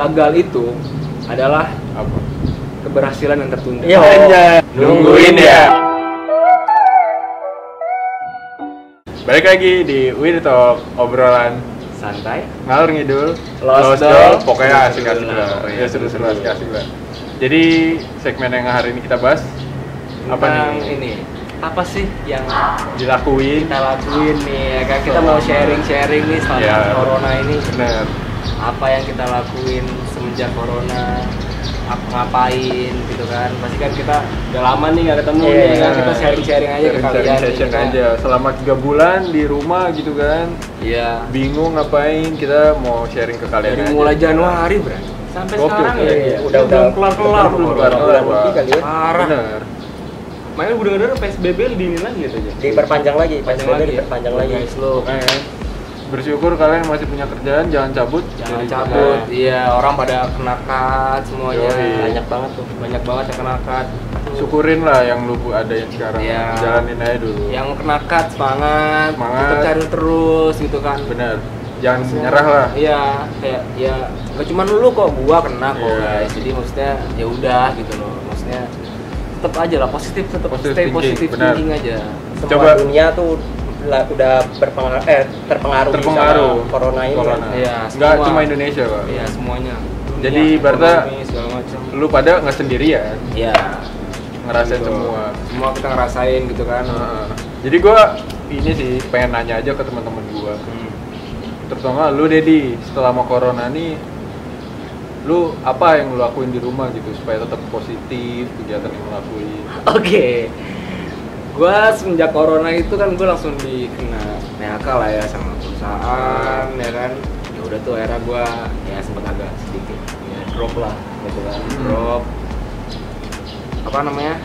gagal itu adalah Apa? keberhasilan yang tertunda. Iya. Nungguin ya. Balik lagi di We Talk, obrolan Santai. ngalur ngidul, Lost doll. pokoknya asik-asik lah. Pokoknya Ya seru-seru asik-asik lah. Jadi segmen yang hari ini kita bahas apa Tentang nih? ini, apa sih yang Dilakuin. kita lakuin nih ya kan? Kita mau sharing-sharing nih selama Ya. corona ini. Bener. Apa yang kita lakuin semenjak corona, ngapain gitu kan. Pasti kan kita udah lama nih nggak ketemu Iya, nih kan, kita sharing-sharing aja ke Sharing kalian session nih, kan. aja. Selama 3 bulan di rumah gitu kan. Iya. Bingung ngapain, kita mau sharing ke kalian Dari aja. mulai Januari bro, sampai Gokil, sekarang iya, ya, iya. udah Udah kelar-kelar belum bro. kelar-kelar, bulan lebih kali ya. Parah. Bener. Makanya gue denger PSBB diinin lagi gitu aja. Diperpanjang lagi, Panjang PSBB lagi ya. diperpanjang lagi. Guys lo, Makanya kan, bersyukur kalian masih punya kerjaan, jangan cabut. jangan Jadi, cabut. nah, Iya, orang pada kena cut semuanya. Yoi. Banyak banget tuh. Banyak banget yang kena cut. syukurin lah yang lu ada yang sekarang. Iya. Jalanin aja dulu. Yang kena cut semangat, Semangat. tetap cari terus gitu kan. Bener. Jangan nyerah lah. Iya, kayak ya gak cuma lu kok, gua kena kok Iya. guys. Jadi maksudnya ya udah gitu loh. Maksudnya tetap aja lah positif, tetap Positive stay thinking, positive benar. thinking aja. Semua Coba. dunia tuh udah terpengaruh Terpengaruh. sama corona ini. Corona. Iya, Nggak semua. cuma Indonesia kok. Iya, semuanya. Jadi, Dunia, ibaratnya ekonomi, segala macam. Lu pada nggak sendirian, Iya. ngerasain Gitu. semua. Semua kita ngerasain gitu kan. Heeh. Jadi gua ini sih pengen nanya aja ke teman-teman gua. Terutama lu Dedi, setelah mau corona nih, lu apa yang lu lakuin di rumah gitu supaya tetap positif kegiatan yang lu lakuin? Oke. Gua semenjak corona itu kan gua langsung dikena PHK lah ya sama perusahaan ya kan. Ya udah tuh era gua ya sempat agak sedikit ya drop lah gitu kan. Drop. Apa namanya?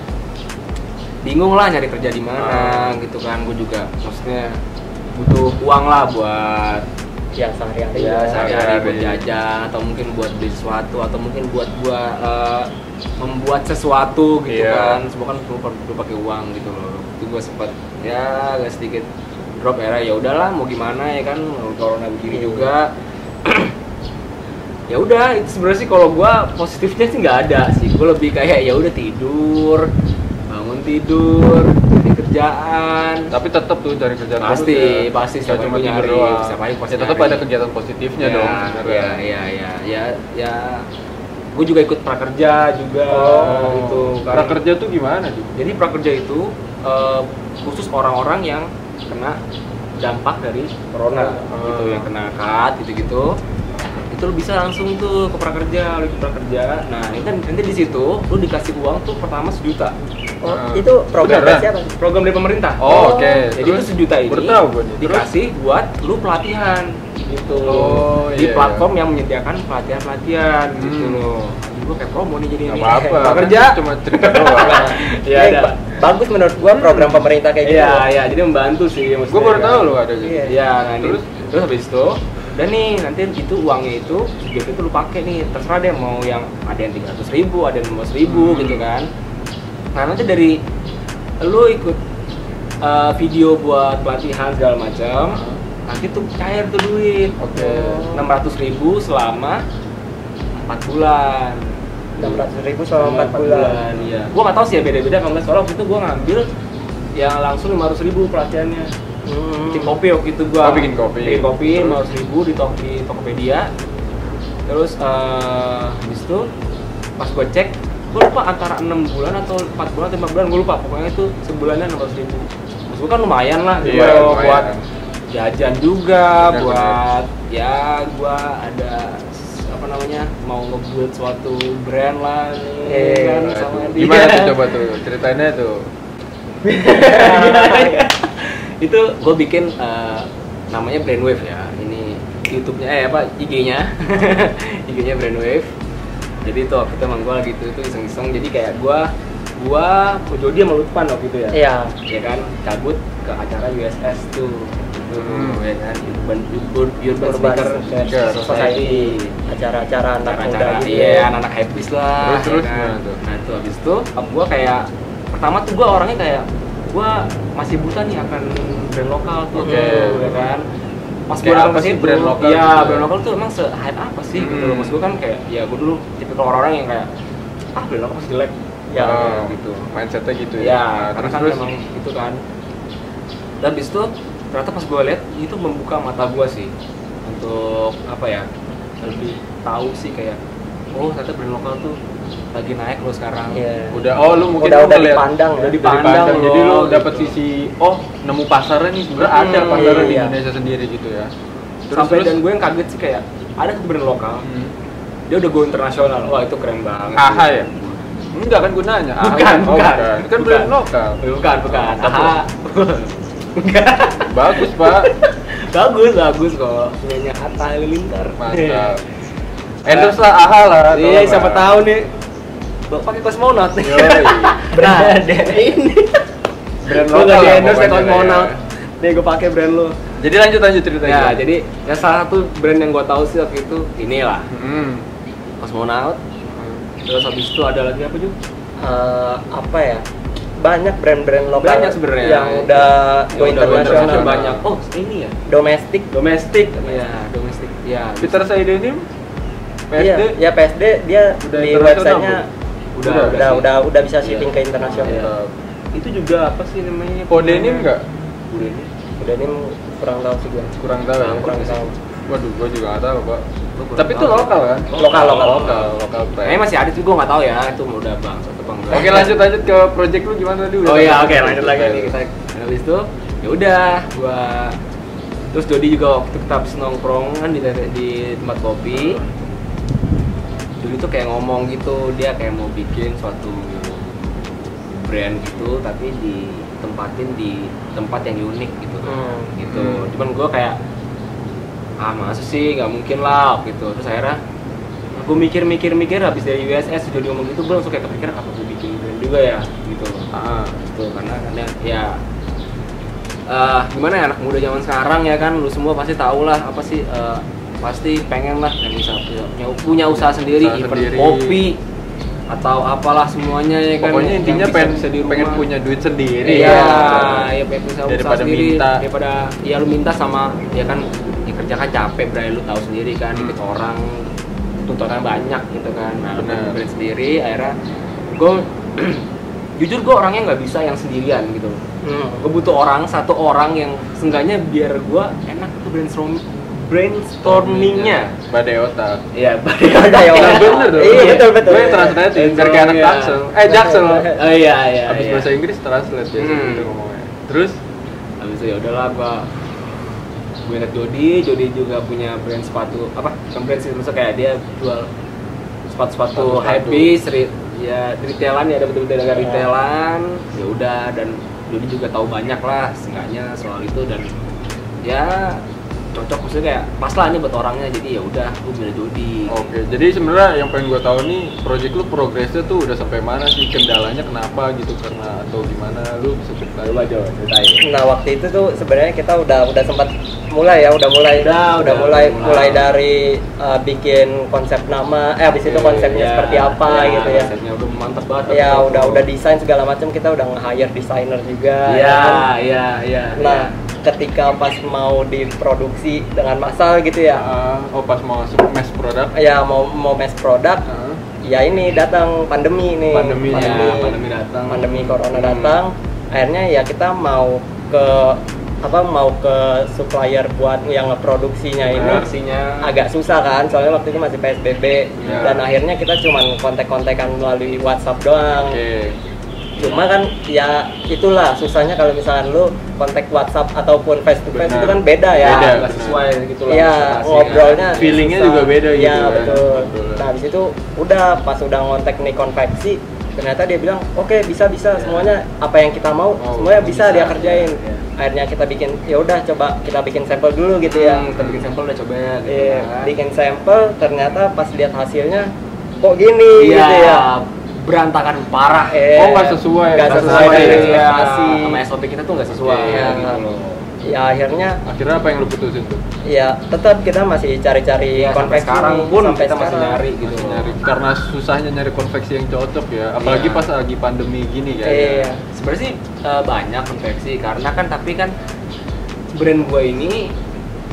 Bingung lah nyari kerja di mana gitu kan. Gua juga maksudnya butuh uang lah buat Yang sehari-hari ya sehari-hari buat Sehari-hari. jajan atau mungkin buat beli sesuatu atau mungkin buat gua membuat sesuatu gitu Iya. kan, semua kan perlu pakai uang gitu loh. Itu gua sempat ya agak sedikit drop era, ya udahlah mau gimana ya kan, corona begini juga. Ya udah, itu sebenarnya sih kalau gua positifnya sih nggak ada sih. Gua lebih kayak ya udah tidur, bangun tidur, cari kerjaan. Tapi tetap tuh cari kerjaan Pasti, terus ya. pasti, Nggak setiap cuma hari tidur nyari, doang. setiap hari pasti Ya tetap nyari. ada kegiatan positifnya dong sebenarnya. Ya. Gue juga ikut prakerja juga gitu kan. Prakerja tuh gimana tuh? Jadi prakerja itu khusus orang-orang yang kena dampak dari corona gitu, yang kena cut gitu-gitu. Itu lu bisa langsung tuh ke prakerja, lu ikut prakerja. Nah, nanti di situ lu dikasih uang tuh pertama 1 juta. Oh, itu program Beneran? siapa? Program dari pemerintah. Oh, oke. Jadi Terus itu 1 juta ini baru tahu gua nih. Terus? dikasih buat lu pelatihan gitu. Oh, Di iya, platform yang menyediakan pelatihan gitu loh. Aduh, gua kayak promo nih jadi Nggak ini. apa-apa. Prakerja. Kan cuma cerita doang. Iya, Ini ada. bagus menurut gua program pemerintah kayak gitu. Iya, iya, jadi membantu sih maksudnya. Gue baru kan. tahu loh ada gitu. Iya. Iya, nah, Terus? terus habis itu dan nih nanti itu uangnya itu segitu itu lu pakai nih, terserah deh mau yang ada yang 300.000, ada yang 15.000 gitu kan. Nah, nanti dari lu ikut video buat pelatihan segala macam, nanti tuh cair tuh duit. Oke. 600.000 selama 4 bulan. 600.000 selama 4 bulan. Iya. Gua nggak tahu sih ya beda-beda apa enggak, soalnya waktu itu gua ngambil yang langsung 500.000 pelatihannya. Bikin kopi waktu itu gua. Oh, bikin kopi. Bikin kopi Terus? 500.000 di Tokopedia. Terus habis itu pas gua cek, gua lupa antara 6 bulan atau 4 bulan atau 5 bulan, gua lupa. Pokoknya itu sebulannya 600.000. Terus gua kan lumayan lah gitu Iya, loh, lumayan. buat jajan juga, Benar, buat ya gua ada apa namanya, mau ngebuat suatu brand lah nih kan sama Aduh, dia. gimana tuh coba tuh ceritainnya tuh. Itu gue bikin namanya Brainwave ya, ini YouTube-nya IG-nya IG-nya Brainwave. Jadi itu waktu itu emang gue lagi itu iseng-iseng, jadi kayak gue Jody sama Lutfan waktu itu ya. Iya. Ya kan, cabut ke acara USS tuh gitu, ya kan, Urban Speaker Society, Acara-acara anak muda acara-acara gitu. iya, anak hypebeast lah. Terus ya kan. gimana tuh? Nah itu habis itu gue kayak pertama tuh gue orangnya kayak gue masih buta nih akan brand lokal tuh, Oke. ya kan. pas gue Kayak datang apa ke sih situ, brand lokal iya gitu ya? brand lokal tuh emang se-hype apa sih gitu loh. Maksud gue kan kayak ya gue dulu tipikal orang yang kayak brand lokal pasti jelek Ya. gitu. Mindsetnya gitu ya. Ya, Nah, karena kan terus memang itu kan. Dan habis itu ternyata pas gue lihat itu membuka mata gue sih untuk apa ya, lebih tahu sih kayak oh ternyata brand lokal tuh lagi naik loh sekarang. Iya. udah lu mungkin Udah lu ngeliat- dipandang ya. Udah Dari dipandang pandang, jadi lu loh, dapat gitu. sisi nemu pasarnya nih sebenarnya ada pasarnya di iya. Indonesia sendiri gitu ya. Sampai dan gue yang kaget sih kayak ada tuh brand lokal, dia udah go internasional. Wah itu keren banget. AHA sih. ya? Enggak kan gunanya. AHA Bukan, kan? Oh, bukan. Ini kan brand lokal. Bukan. Apa? AHA. Enggak. Bagus, Pak. bagus kok. Punyanya Atta Halilintar. Mantap. Endorse lah AHA lah. Iya, tolong siapa lah. tahu nih. Pakai kosmonaut. Yoi. Brand ini. Brand Gue lokal nggak di lah endorse kayak pokoknya kosmonaut. ya. Nih gue pakai brand lo. Jadi lanjut ceritanya. Ya, jadi ya salah satu brand yang gue tahu sih waktu itu inilah kosmonaut. Terus habis itu ada lagi apa juga? Apa ya? Banyak brand-brand lokal Banyak sebenarnya. yang udah go Yang udah go internasional. banyak. Oh, ini ya. Domestik. Domestik. Iya, domestik. Iya. Peter Saidenim PSD Iya, ya PSD dia udah di internasional websitenya Udah udah bisa shipping Iya. ke internasional. Iya. Itu juga apa sih namanya? Podenim enggak? Podenim. Udah ini kurang tahu sih gua. Kurang tahu ya. Kurang tahu. Waduh, gua juga nggak tahu, Pak. Gua kurang Tapi itu tahu. lokal kan? Lokal. Lokal brand. Kayaknya masih ada sih, gue nggak tahu ya itu udah bang atau bang. Oke, lanjut ke project lu gimana tadi? Udah Oh iya, sampai oke project lanjut lagi lu. nih kita. Habis itu ya udah gua terus Jody juga waktu kita habis nongkrong kan di tempat kopi. Jody tuh kayak ngomong gitu, dia kayak mau bikin suatu brand gitu tapi ditempatin di tempat yang unik gitu kan. Gitu. Cuman gua kayak masa sih nggak mungkin lah gitu. Terus akhirnya gue mikir habis dari USS Jody ngomong gitu, gue langsung kayak kepikiran apa gue bikin brand juga ya gitu. Gitu karena ya gimana ya anak muda zaman sekarang ya kan, lu semua pasti tahu lah apa sih pasti pengen lah yang bisa punya usaha sendiri, Usaha even sendiri. kopi atau apalah semuanya ya kan. Pokoknya yang intinya bisa di pengen rumah. punya duit sendiri. Iya, ya pengen usaha Daripada sendiri minta. daripada ya lu minta sama ya kan ya kerja kan capek bray, lu tahu sendiri kan dikit orang tuntutan banyak gitu kan. Nah, Bener. brand sendiri akhirnya gue jujur gue orangnya nggak bisa yang sendirian gitu. Gue butuh satu orang yang seenggaknya biar gue enak itu brainstormingnya. Badai otak. Iya, Ada ya. Nah, bener dong. Iya, betul. Gue yang translating biar kayak anak Iya. Jaksel. Jaksel. Oh iya. Abis bahasa Inggris translate biasanya gitu ngomongnya. Terus Habis itu ya udahlah gue liat Jody juga punya brand sepatu apa? Bukan brand sih, maksudnya kayak dia jual sepatu-sepatu Sepatu-sepatu. hypebeast, ya retailan ya, ada betul-betul dengan retailan. Ya udah, dan Jody juga tahu banyak lah seenggaknya soal itu dan ya cocok, maksudnya kayak pas lah ini buat orangnya, jadi ya udah gue milih Jody. oke, jadi sebenarnya yang pengen gue tahu nih, project lu progresnya tuh udah sampai mana sih, kendalanya kenapa gitu, karena atau gimana, lu bisa ceritain? Coba Jo, ceritain. Nah, waktu itu tuh sebenarnya kita udah sempat mulai ya, udah mulai dari bikin konsep nama, habis itu konsepnya seperti apa gitu ya. Konsepnya udah mantap banget. Ya udah desain segala macam, kita udah nge-hire desainer juga. Iya, ya kan? iya. Nah, ketika pas mau diproduksi dengan massal gitu ya, Pas mau masuk mass product. ya mau mass product, ya ini datang pandemi nih. Pandemi datang. Pandemi corona datang. Akhirnya ya kita mau ke supplier buat yang ngeproduksinya ini Produksinya agak susah kan, soalnya waktu itu masih PSBB. Ya. Dan akhirnya kita cuman kontak-kontakan melalui WhatsApp doang. Oke. Cuma kan ya itulah susahnya kalau misalkan lu kontak WhatsApp ataupun face to face Benar. itu kan beda ya. Beda. nggak sesuai gitu lah. Iya, presentasi, ngobrolnya kan. Feelingnya susah. juga beda gitu Iya, kan. betul. Betul. Nah, habis itu pas udah ngontek nih konveksi, ternyata dia bilang, "Oke, bisa semuanya apa yang kita mau, semuanya bisa dia kerjain." Iya. Akhirnya kita bikin, ya udah coba kita bikin sampel dulu gitu ya. Kita bikin sampel udah coba gitu Iya, kan. bikin sampel, ternyata pas lihat hasilnya kok gini Iya, gitu ya. berantakan parah. Nggak sesuai. Nggak Nggak sesuai sesuai dari ya. ekspektasi. Sama SOP kita tuh nggak sesuai Iya. gitu loh. Ya akhirnya Akhirnya apa yang lu putusin tuh? ya tetap kita masih cari-cari Iya, sampai konveksi sekarang nih, pun sampai kita masih sekarang. nyari gitu. Masih nyari. Karena susahnya nyari konveksi yang cocok ya. Apalagi Iya. pas lagi pandemi gini kan. Iya. Sebenarnya sih banyak konveksi karena kan, tapi kan brand gue ini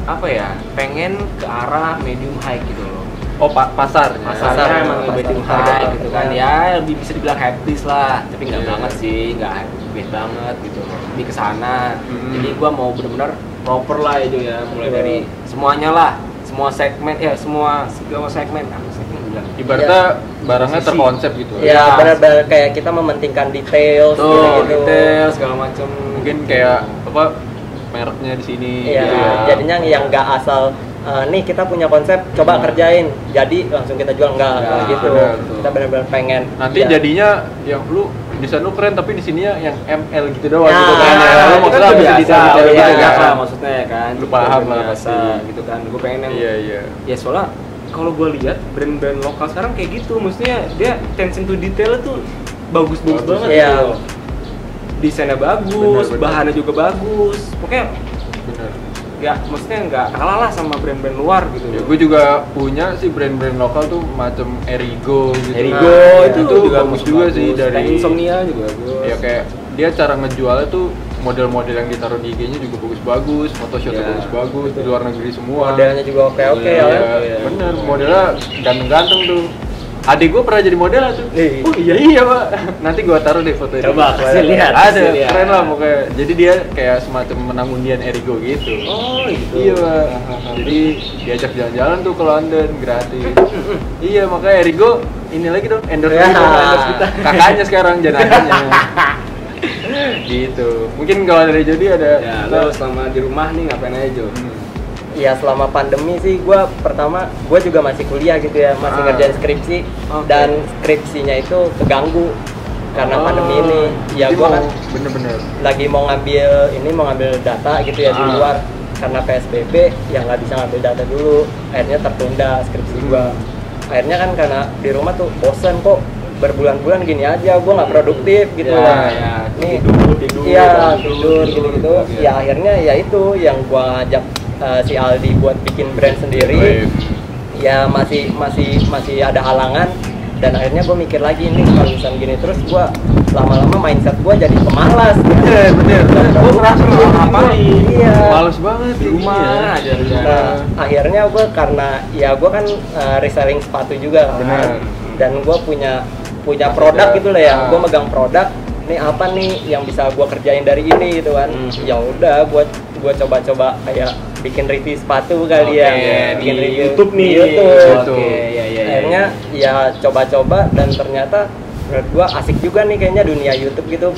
apa ya, pengen ke arah medium high gitu loh. Oh, pasarnya. Pasarnya emang pasar. medium Harga high gitu kan, ya lebih bisa dibilang haptis lah, tapi nggak Iya. banget sih, nggak bad banget gitu loh, lebih ke sana. Hmm. Jadi gua mau benar-benar proper lah itu ya, mulai Betul. dari semuanya lah, semua segmen ya, segala segmen apa segmen bilang. Ibaratnya barangnya Posisi. terkonsep gitu. Ya benar-benar kayak kita mementingkan detail Tuh, gitu. detail segala macam. Mungkin kayak apa mereknya di sini Iya, gitu ya. jadinya yang nggak asal nih kita punya konsep, coba kerjain, jadi langsung kita jual enggak Nggak, gitu. benar. Kita benar-benar pengen. Nanti ya, jadinya yang lu desain lu keren tapi di sininya yang ML gitu doang Nah, gitu kan. Ya, lu itu kan maksudnya udah bisa biasa, detail-detail udah gitu biasa kan. maksudnya ya kan. Lu paham Udah lah biasa pasti. gitu kan. Gue pengen yang Iya. ya soalnya kalau gue lihat brand-brand lokal sekarang kayak gitu, maksudnya dia attention to detail tuh bagus-bagus Bagus. banget Iya. gitu. Desainnya bagus, Benar. bahannya juga bagus. Pokoknya Bener. ya maksudnya nggak kalah lah sama brand-brand luar gitu. Ya, gue juga punya sih brand-brand lokal tuh macam Erigo gitu. Erigo Nah, itu itu bagus juga sih dari Kayak Insomnia juga bagus. ya kayak dia cara ngejualnya tuh model-model yang ditaruh di IG-nya juga bagus-bagus, photoshootnya Iya. bagus-bagus di luar negeri semua. modelnya juga oke-oke Iya, ya. Iya. bener, modelnya ganteng-ganteng tuh. Adik gue pernah jadi model tuh. Ih. Oh iya pak. Nanti gue taruh deh fotonya. Coba, kasih lihat, Ada, kasih lihat. keren lah pokoknya. Jadi dia kayak semacam menang undian Erigo gitu. Oh gitu. Iya pak. Jadi diajak jalan-jalan tuh ke London gratis. Iya makanya Erigo ini lagi dong endorse Ya. kita, endorse kita. Kakaknya sekarang jenazahnya. Gitu. Mungkin kalau dari Jody ada. Ya, lo selama di rumah nih ngapain aja Jo? Ya selama pandemi sih gue juga masih kuliah gitu ya, masih Ah. ngerjain skripsi. Oke. Dan skripsinya itu keganggu karena pandemi ini. Ya Jadi gue mau- kan bener-bener. lagi mau ngambil data gitu ya di Ah. luar, karena PSBB ya nggak bisa ngambil data dulu, akhirnya tertunda skripsi gua. Akhirnya kan karena di rumah tuh bosen kok berbulan-bulan gini aja, gua nggak produktif gitu Ya, lah. ya. Nih Tidur, iya tidur gitu-gitu. Iya. Ya akhirnya ya itu yang gua ajak si Aldi buat bikin brand sendiri. Ya masih ada halangan, dan akhirnya gue mikir lagi nih kalau misalnya gini terus gue lama-lama mindset gue jadi pemalas. Bener. Gue ngerasa mau ngapain? Iya. Males banget Di rumah aja. Nah, akhirnya gue karena ya gue kan reselling sepatu juga kan. Benar. Dan gue punya Masih produk ada. gitu lah ya. Ah. Gue megang produk. Nih apa nih yang bisa gue kerjain dari ini gitu kan. Ya udah gue coba-coba kayak bikin review sepatu kali ya. Di Bikin review YouTube nih. di YouTube. Oke, ya. Akhirnya ya coba-coba dan ternyata menurut gua asik juga nih kayaknya dunia YouTube gitu,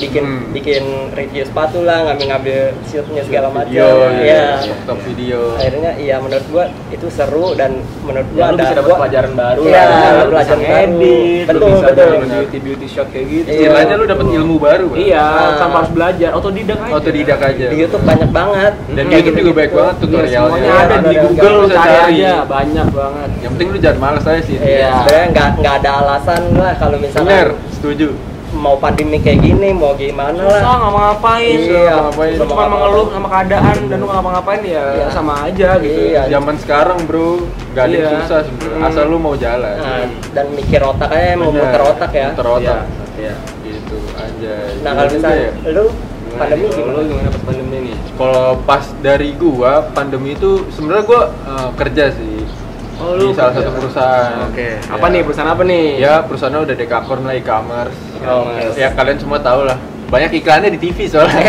bikin review sepatu lah, ngambil shootnya segala macam. Video, Iya. top video. Akhirnya iya menurut gua itu seru, dan menurut Ya, gua lu bisa dapat pelajaran baru Iya, lah. Lu pelajaran bisa baru. ngedit, lu Betul, bisa betul. bikin beauty shot kayak gitu. Iya. Istilahnya lu dapat ilmu baru, Bang. Iya, Ah. tanpa harus belajar, otodidak aja. Otodidak aja. Di YouTube banyak banget. Dan Kayak YouTube juga baik banget Iya, tutorialnya. semuanya Iya, ada di ada Google, lu bisa cari cari. aja, banyak banget. Yang penting lu jangan malas aja sih. Iya, sebenarnya nggak ada alasan lah kalau misalnya Bener, setuju. mau pandemi kayak gini, mau gimana lah. Susah nggak mau ngapain, Iya, ngapain. lu cuma mengeluh sama keadaan dan lu nggak ngapain ya Iya. sama aja gitu. Iya. Zaman sekarang, Bro, gak ada yang Iya. susah sebenarnya. Asal lu mau jalan. Nah, dan mikir otak aja, mau Bener. muter otak ya. Muter otak. Iya. Gitu aja. Nah kalau misalnya lu pandemi Lu gimana? gimana pas pandemi nih? Kalau pas dari gua pandemi itu sebenarnya gua kerja sih. Oh, Di lu salah kerja. satu perusahaan. Oke. Ya. Apa nih perusahaan apa nih? Ya, perusahaannya udah Dekakor lah, e-commerce. E-commerce. Ya kalian semua tahu lah. Banyak iklannya di TV soalnya.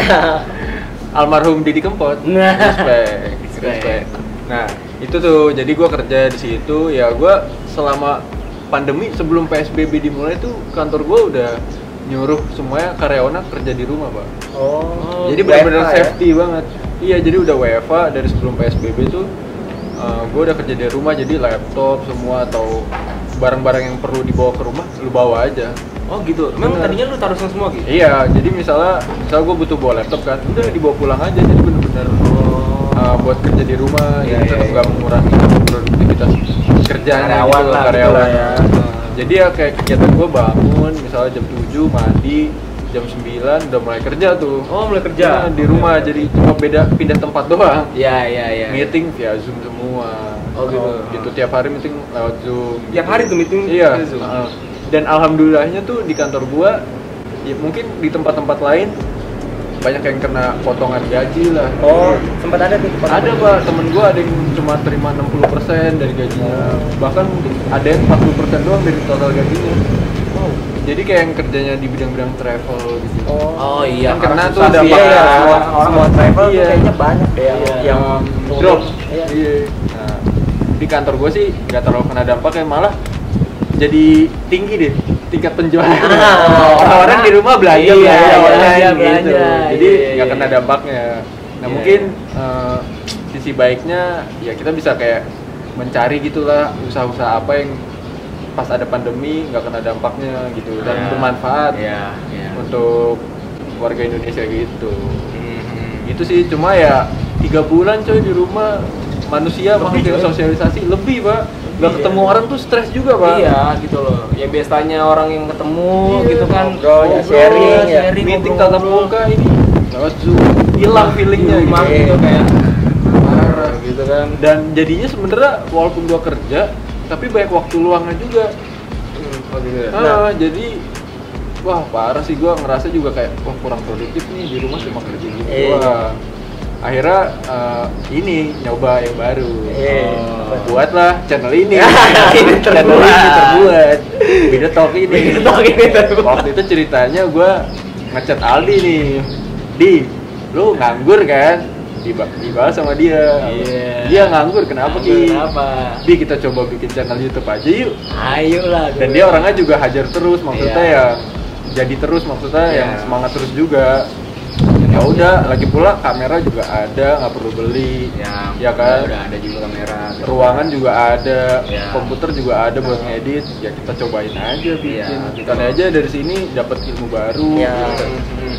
Almarhum Didi Kempot. Nah. Respect. Respect. Nah, itu tuh jadi gua kerja di situ, ya gua selama pandemi sebelum PSBB dimulai tuh kantor gua udah nyuruh semuanya karyawannya kerja di rumah, Pak. Oh, Jadi benar-benar WFH ya? safety banget. Iya, jadi udah WFH dari sebelum PSBB tuh gue udah kerja dari rumah, jadi laptop semua atau barang-barang yang perlu dibawa ke rumah lu bawa aja. Oh gitu. Emang Bener. tadinya lu taruh semua gitu? Iya, jadi misal gue butuh bawa laptop kan, udah dibawa pulang aja, jadi bener-bener buat kerja di rumah, Iya, jadi iya, tetap iya. nggak mengurangi produktivitas kerjaan Karyawan gitu, lah, karyawan. gitu lah ya. Jadi ya kayak kegiatan gue bangun, misalnya jam 7 mandi, jam 9 udah mulai kerja tuh. Oh, mulai kerja. Nah, di rumah, jadi cuma beda pindah tempat doang. Iya, iya. Meeting via Zoom semua. Oh, gitu. Gitu tiap hari meeting lewat Zoom. Tiap hari tuh meeting Iya. via Zoom? Dan alhamdulillahnya tuh di kantor gua, ya mungkin di tempat-tempat lain banyak yang kena potongan gaji lah. Oh, sempat ada tuh. Ada Pak, temen gue ada yang cuma terima 60% dari gajinya, bahkan mungkin ada yang 40% doang dari total gajinya. Wow. Jadi kayak yang kerjanya di bidang-bidang travel gitu. Oh iya, Kan karena tuh susah ada sih Iya, ya, semua travel tuh Iya. kayaknya banyak deh yang drop. Iya. Iya. Nah, di kantor gue sih nggak terlalu kena dampaknya, malah jadi tinggi deh tingkat penjualan. Orang-orang di rumah belanja online gitu. belanja. Jadi Iya, nggak iya. kena dampaknya. Nah Iya, mungkin sisi baiknya ya kita bisa kayak mencari gitulah usaha-usaha apa yang pas ada pandemi nggak kena dampaknya gitu dan Iya. bermanfaat Iya, iya. untuk warga Indonesia gitu. Mhm. Itu sih cuma ya 3 bulan coy di rumah manusia Lebih, makhluk coy. sosialisasi lebih Pak. Nggak Iya. ketemu orang tuh stres juga Pak. Iya gitu loh. Ya biasanya orang yang ketemu Iya, gitu kan ngobrol, ya, sharing, ya. meeting ngobrol. tatap muka ini lewat Zoom hilang feelingnya Di rumah gitu. gitu kayak Parah gitu kan. Dan jadinya sebenarnya walaupun gua kerja tapi banyak waktu luangnya juga. Oh gitu ya. Jadi wah parah sih gua ngerasa juga kayak wah kurang produktif nih di rumah cuma kerja gitu. Iya. Akhirnya ini nyoba yang baru. Iya. Buatlah channel ini. Ini Channel ini terbuat. Video Talk ini. Video Talk ini terbuat. Waktu itu ceritanya gua ngechat Aldi nih. Di, lu nganggur kan? Dibalas sama dia. Iya. Dia nganggur kenapa Ki? Kenapa? Di kita coba bikin channel YouTube aja yuk. Ayo lah. Dan dia orangnya juga hajar terus, maksudnya Iya. ya jadi terus, maksudnya Iya. yang semangat terus juga. Ya udah, lagi pula kamera juga ada, nggak perlu beli. Ya kan? Udah ada juga kamera. Ruangan juga ada, Iya. komputer juga ada buat ngedit. Ya kita cobain aja bikin. Iya, Kita aja dari sini dapat ilmu baru. Iya. gitu.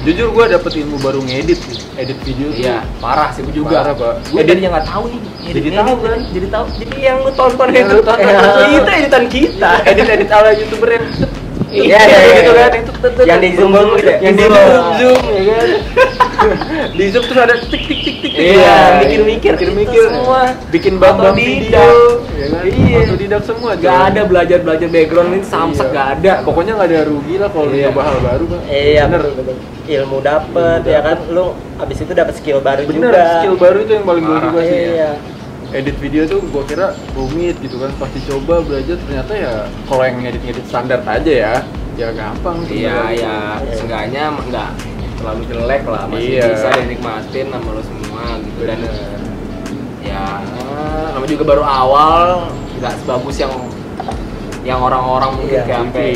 Jujur gue dapet ilmu baru ngedit, edit video tuh. Iya, parah sih gue juga. Parah, Pak. Gue jadi nggak tahu nih. Jadi tahu kan? Jadi tahu. Jadi yang lu tonton Yang itu lu tonton itu editan kita. Edit ala youtuber yang Iya, gitu iya. kan, Yang di zoom gitu ya? yang di zoom ya kan. Di zoom terus ada tik tik tik tik. Iya, mikir-mikir itu semua. bikin bang video, Otodidak. ya kan? Iya. Otodidak semua. Gak ada belajar background ini samsak Iya. gak ada. Pokoknya nggak ada rugi lah kalau Iya. nyoba hal baru, Bang. Iya, bener. betul. Ilmu dapet Ilmu ya kan, lu abis itu dapet skill baru Bener, juga. skill baru itu yang paling gue Parah, suka sih. Iya. Edit video tuh gue kira rumit gitu kan, pasti coba belajar ternyata ya kalau yang ngedit standar aja ya gampang Iya, sebenarnya. ya, seenggaknya nggak terlalu jelek lah, masih Iya. bisa dinikmatin sama lo semua gitu. Dan Bener. ya, nama juga baru awal, nggak sebagus yang orang-orang mungkin Iya. kayak sampai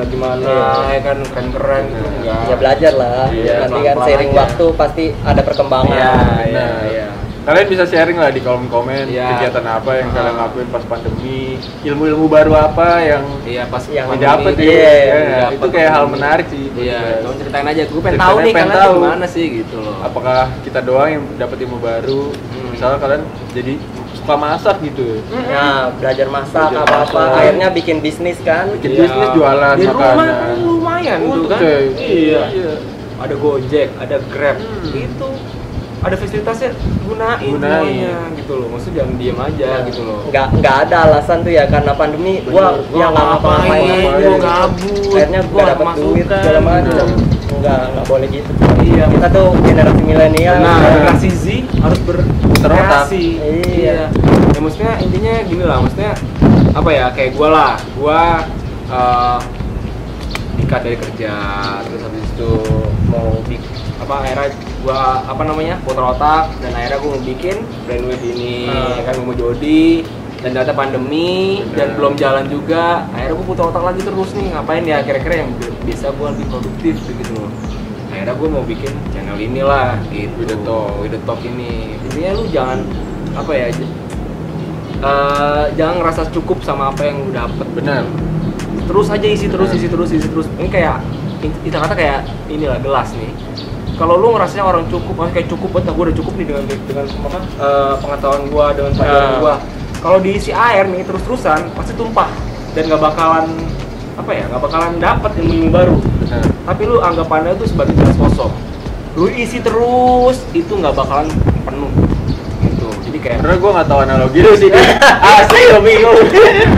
gimana Iya. ya kan keren-keren gitu Bener. enggak. Ya belajar lah. Iya, Nanti kan pelan-pelan seiring aja. waktu pasti ada perkembangan. Iya, iya, Bener. iya. Kalian bisa sharing lah di kolom komen Iya. kegiatan apa yang kalian Ah. lakuin pas pandemi, ilmu-ilmu baru apa yang Iya, pas Yang pandemi didapat itu, ya. Iya, Ya, dapet itu kayak hal pandemi. menarik sih. Iya, buat kamu kita. ceritain aja, gue pengen Ceritain tahu aja, nih pengen kalian tahu. gimana sih gitu loh. Apakah kita doang yang dapat ilmu baru? Misalnya kalian jadi suka masak gitu. Nah, belajar masak Belajar apa-apa, masak. akhirnya bikin bisnis kan. Bikin Iya. bisnis jualan Di rumah makanan. kan lumayan tuh Untung, kan. coy. Iya. Iya. Ada Gojek, ada Grab, Hmm. itu ada fasilitasnya, gunain semuanya gitu loh. Maksudnya jangan diem aja gitu loh. Nggak ada alasan tuh ya karena pandemi gua Bener. yang nggak ngapa-ngapain, gua gabut, akhirnya gua nggak dapat masukan. duit segala macam. Bener. Nggak boleh gitu. Iya. Kita tuh generasi milenial. Nah, ya. generasi Z harus berkreasi. Iya. Ya maksudnya intinya gini lah, maksudnya apa ya, kayak gua lah, dikat dari kerja, terus habis itu mau akhirnya gua putar otak, dan akhirnya gua mau bikin Brainwave ini, kan gua mau jodi, dan ternyata pandemi. Bener. Dan belum jalan juga, akhirnya gua putar otak lagi terus nih, ngapain ya kira-kira yang bisa gua lebih produktif gitu loh. Akhirnya gua mau bikin channel inilah gitu, With the Talk ini. Intinya lu jangan jangan ngerasa cukup sama apa yang lu dapet. Benar. Terus aja isi terus. Ini kayak kita kata kayak inilah gelas nih. Kalau lu ngerasanya orang cukup, kayak cukup banget, gue udah cukup nih dengan pengetahuan gua, dengan pelajaran gua. Kalau diisi air nih terus-terusan pasti tumpah dan nggak bakalan dapet ilmu baru. Benar. Tapi lu anggapannya itu sebagai gelas kosong. Lu isi terus, itu nggak bakalan penuh. Gitu. Jadi Jadi kayak Karena gue nggak tahu analogi lu sih. Asli gue bingung.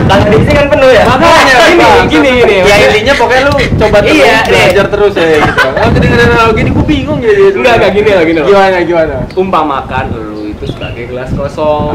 Kan diisi kan penuh ya. makanya gini. Ya intinya pokoknya lu coba terus Iya, belajar terus ya gitu. Oh kedengeran analogi ini gue bingung jadi. Enggak gini loh. Gimana? Umpamakan lu itu sebagai gelas kosong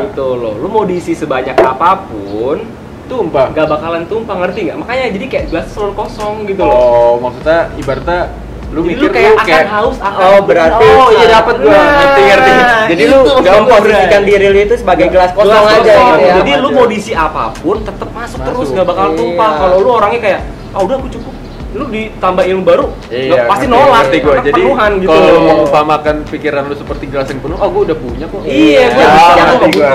gitu loh. Lu mau diisi sebanyak apapun Tumpah. nggak bakalan tumpah, ngerti nggak? Makanya jadi kayak gelas selalu kosong gitu loh. Oh, maksudnya ibaratnya lu Jadi mikir lu kayak akan haus Oh, berarti iya dapat gua. Ngerti. Jadi itu lu gambaran. memposisikan diri lu itu sebagai gelas kosong Gelas aja kosong. gitu ya. Jadi lu mau diisi apapun tetap masuk terus, nggak bakal Iya. tumpah. Kalau lu orangnya kayak udah aku cukup, lu ditambah ilmu baru Iya, pasti ngerti, nolak ngerti gua. karena Jadi penuhan gitu kalau loh. mengumpamakan pikiran lu seperti gelas yang penuh, gue udah punya kok. Iya, gua Ya, bisa ngerti gua.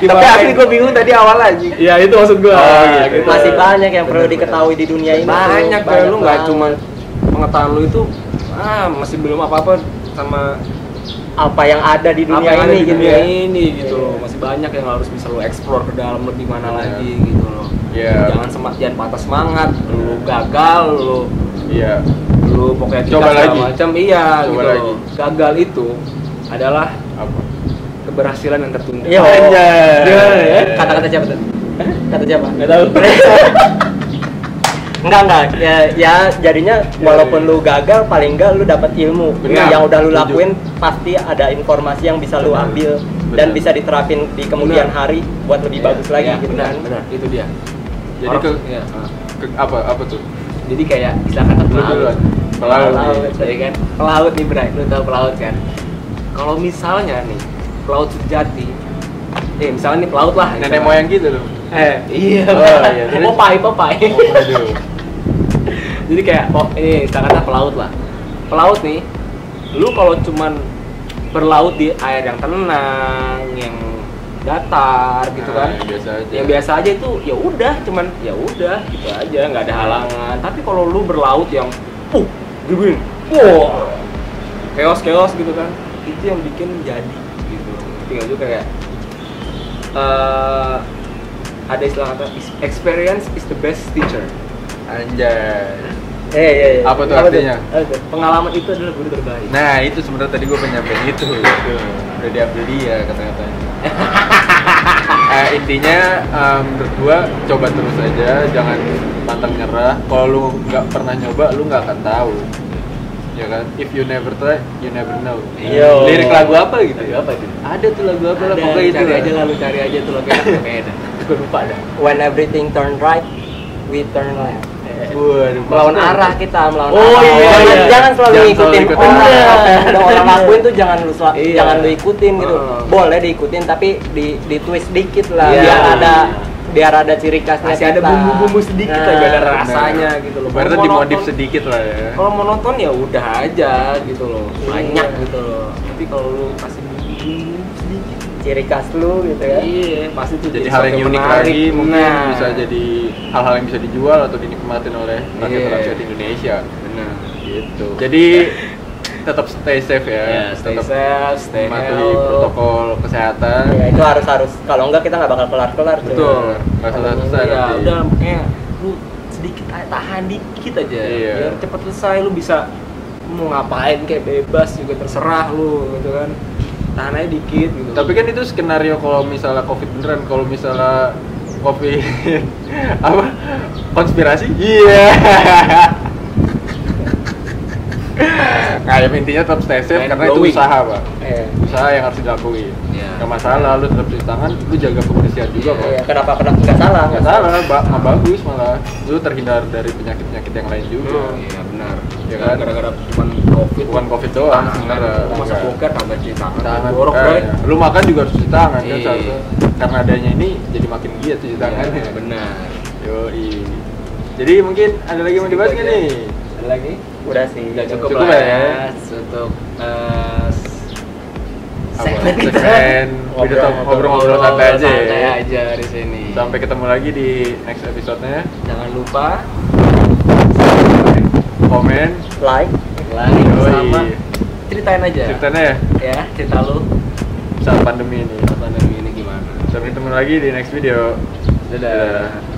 Tapi asli gue bingung tadi awal aja. Iya, itu maksud gua. Oh, gitu. Masih banyak yang perlu Bener-bener. diketahui di dunia ini. Banyak tuh. kayak lu nggak banget. cuma pengetahuan lu itu masih belum apa-apa sama apa yang ada di apa dunia yang ada ini di gitu dunia ya. ini gitu Iya. loh. Masih banyak yang harus bisa lu explore ke dalam lebih mana Iya. lagi gitu loh. Iya. Jangan patah semangat, lu gagal, Iya. lu pokoknya Coba segala lagi. macam iya Coba gitu lagi. loh. Gagal itu adalah Apa? keberhasilan yang tertunda. Iya. Anjay. Ya, kata-kata siapa tuh? Kata siapa? Nggak tahu. Enggak. Ya jadinya walaupun lu gagal paling enggak lu dapat ilmu. Benar. Yang udah lu Setuju. lakuin pasti ada informasi yang bisa lu Benar. ambil Benar. dan bisa diterapin di kemudian Benar. hari buat lebih bagus lagi Iya, gitu benar, kan. benar, itu dia. Jadi Orang- iya, apa tuh? jadi kayak bisa kata Lu duluan. Pelaut. ya kan? Pelaut nih Bray, lu tahu pelaut kan? Kalau misalnya nih pelaut sejati, misalnya nih pelaut lah. Nenek misalnya. moyang gitu loh. Iya. Oh, iya, terus? Popeye. Aduh. Jadi kayak ini kata pelaut lah. Pelaut nih, lu kalau cuman berlaut di air yang tenang, yang datar gitu kan. Yang biasa aja. Yang biasa aja itu ya udah, cuman ya udah gitu aja, nggak ada halangan. Tapi kalau lu berlaut yang gini, chaos gitu kan, itu yang bikin jadi gitu. Tinggal juga kayak ada istilah kata experience is the best teacher. Anjay. Iya. Apa tuh artinya? Apa tuh? Pengalaman itu adalah guru terbaik. Nah itu sebenarnya tadi gue penyampaian itu. Udah diambil dia kata-katanya. Intinya menurut gue coba terus aja, jangan pantang nyerah. Kalau lu nggak pernah nyoba, lu nggak akan tahu. Ya kan? If you never try, you never know. Yo. Lirik lagu apa gitu? Lagu apa itu? Ada tuh lagu apa lah, Ada, pokoknya itu. cari lah. aja lah, lu cari aja tuh lagu kayaknya dah. Gue lupa dah. When everything turn right, we turn left. Waduh, Melawan maksudnya- arah kita, melawan Oh, arah. iya, jangan, iya. jangan selalu Jangan ngikutin selalu ikutin orang. orang. Apa yang udah orang lakuin tuh jangan lu Iya. jangan lu ikutin gitu. Boleh diikutin tapi di twist dikit lah Iya. biar ada ciri khasnya. Masih ada kita. bumbu-bumbu sedikit Nah, lah, gak ada Bener. rasanya gitu loh. Ibaratnya Kalau dimodif monoton- sedikit lah ya. Kalau monoton ya udah aja gitu loh, banyak Iya. gitu loh. Tapi kalau lu kasih bumbu sedikit, ciri khas lu gitu ya. iya pasti tuh Jadi hal yang sesuatu unik menarik. lagi mungkin Nah, bisa jadi hal-hal yang bisa dijual atau dinikmatin oleh rakyat Iya. rakyat Indonesia benar. gitu. Jadi tetap stay safe ya, Ya, stay tetap safe, stay mematuhi healthy. protokol kesehatan. Ya itu harus kalau enggak kita nggak bakal kelar cuy. Betul. Nggak selesai Ya nanti. udah makanya lu sedikit tahan dikit aja, Iya. biar cepet selesai. Lu bisa mau ngapain kayak bebas juga terserah lu gitu kan. Tahan aja dikit gitu. Tapi kan itu skenario kalau misalnya COVID beneran, kalau misalnya COVID apa konspirasi? Iya. Nah, yang intinya tetap stay safe Mind karena itu blowing. usaha, Pak. Iya. Usaha yang harus dilakuin. Iya. Gak masalah, lu tetap cuci tangan, lu jaga kebersihan juga kok. Iya, kenapa nggak salah? Nggak salah, malah bagus malah. Lu terhindar dari penyakit-penyakit yang lain juga. Iya benar. Ya kan? Gara-gara cuman COVID. Bukan COVID doang, Tangan. sebenarnya. Masa Enggak. boker kagak cuci tangan. Tangan, Borok, bro. lu makan juga harus cuci tangan kan Iya. seharusnya. Karena adanya ini jadi makin giat cuci tangan. Iya, benar. Yoi. Jadi mungkin ada lagi yang mau dibahas nggak nih? Ada lagi? Udah sih. Udah cukup, Cukup lah ya. ya untuk Segmen ngobrol-ngobrol santai aja ya. Santai aja di sini. Sampai ketemu lagi di next episode-nya. Jangan lupa Komen, Like. like Yoi. sama ceritain aja. ceritanya ya Ya, cerita lu saat pandemi ini. pandemi ini gimana. Sampai ketemu lagi di next video. Dadah.